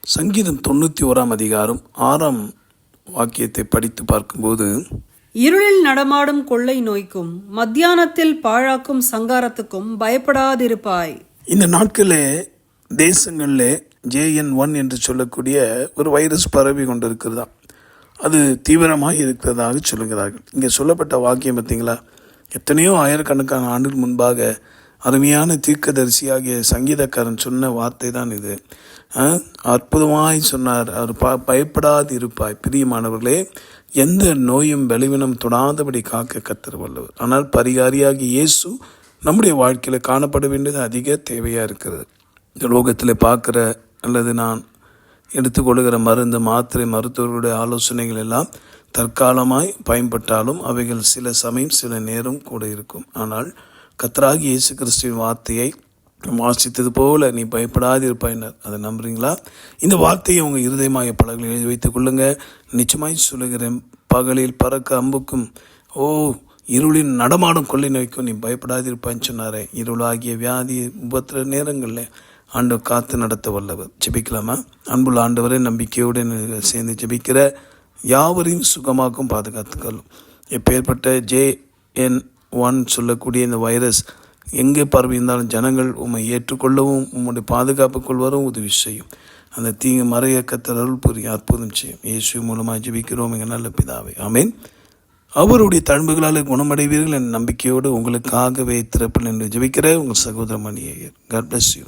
சங்கீதம் 91 அதிகாரம் 6 வாக்கியத்தை படித்து பார்க்கும்போது, இருளில் நடமாடும் கொள்ளை நோய்க்கும் மத்தியானத்தில் பாழாக்கும் சங்காரத்துக்கும் பயப்படாதிருப்பாய். இந்த நாட்களே தேசங்களில் JN1 என்று சொல்லக்கூடிய ஒரு வைரஸ் பரவி கொண்டிருக்கிறதா, அது தீவிரமாக இருக்கிறதாக சொல்லுகிறார்கள். இங்கே சொல்லப்பட்ட வாக்கியம் பார்த்தீங்களா, எத்தனையோ ஆயிரக்கணக்கான ஆண்டுகள் முன்பாக அருமையான தீர்க்கதரிசியாகிய சங்கீதக்காரன் சொன்ன வார்த்தை தான் இது. அற்புதமாய் சொன்னார். அவர் பயப்படாது இருப்பாய். பிரியமானவர்களே, எந்த நோயும் பலவீனம் தொடாதபடி காக்க கர்த்தர் வல்லவர். ஆனால் பரிகாரியாகி இயேசு நம்முடைய வாழ்க்கையில் காணப்பட வேண்டியது அதிக தேவையாக இருக்கிறது. இந்த லோகத்தில் பார்க்குற அல்லது நான் எடுத்துக்கொள்கிற மருந்து மாத்திரை மருத்துவர்களுடைய ஆலோசனைகள் எல்லாம் தற்காலமாய் பயன்பட்டாலும் அவைகள் சில சமயம் சில நேரம் கூட இருக்கும். ஆனால் கர்த்தராகிய இயேசு கிறிஸ்துவின் வார்த்தையை வாசித்தது போல நீ பயப்படாது இருப்பாயினர். அதை நம்புறீங்களா? இந்த வார்த்தையை உங்கள் இருதயமாக பலகையில் எழுதி வைத்துக் கொள்ளுங்க. நிச்சயமாய் சொல்லுகிறேன், பகலில் பறக்க அம்புக்கும் இருளின் நடமாடும் கொள்ளை நோய்க்கும் நீ பயப்படாது இருப்பான்னு சொன்னாரே. இருளாகிய வியாதி உபத்திர நேரங்களில் ஆண்டவர் காத்து நடத்த வல்லவர். ஜெபிக்கலாமா? அன்புள்ள ஆண்டவரை, நம்பிக்கையோடு சேர்ந்து ஜெபிக்கிற யாவரையும் சுகமாக்கும் பாதுகாத்துக்கொள்ளும். எப்பேற்பட்ட JN1 சொல்லக்கூடிய இந்த வைரஸ் எங்கே பரவி இருந்தாலும் ஜனங்கள் உம்மை ஏற்றுக்கொள்ளவும் உம்முடைய பாதுகாப்புக்குள் வரவும் உதவி செய்யும். அந்த தீங்கு மறைய கர்த்தர் அருள் புரிய அற்புதம் செய்யும். இயேசு மூலமாக ஜெபிக்கிறோம் எங்கள் நல்ல பிதாவே, ஆமேன். அவருடைய தழும்புகளால் குணமடைவீர்கள் என்ற நம்பிக்கையோடு உங்களுக்காகவே திறப்பில் என்று ஜெபிக்கிற உங்கள் சகோதர மணியையர். God bless you.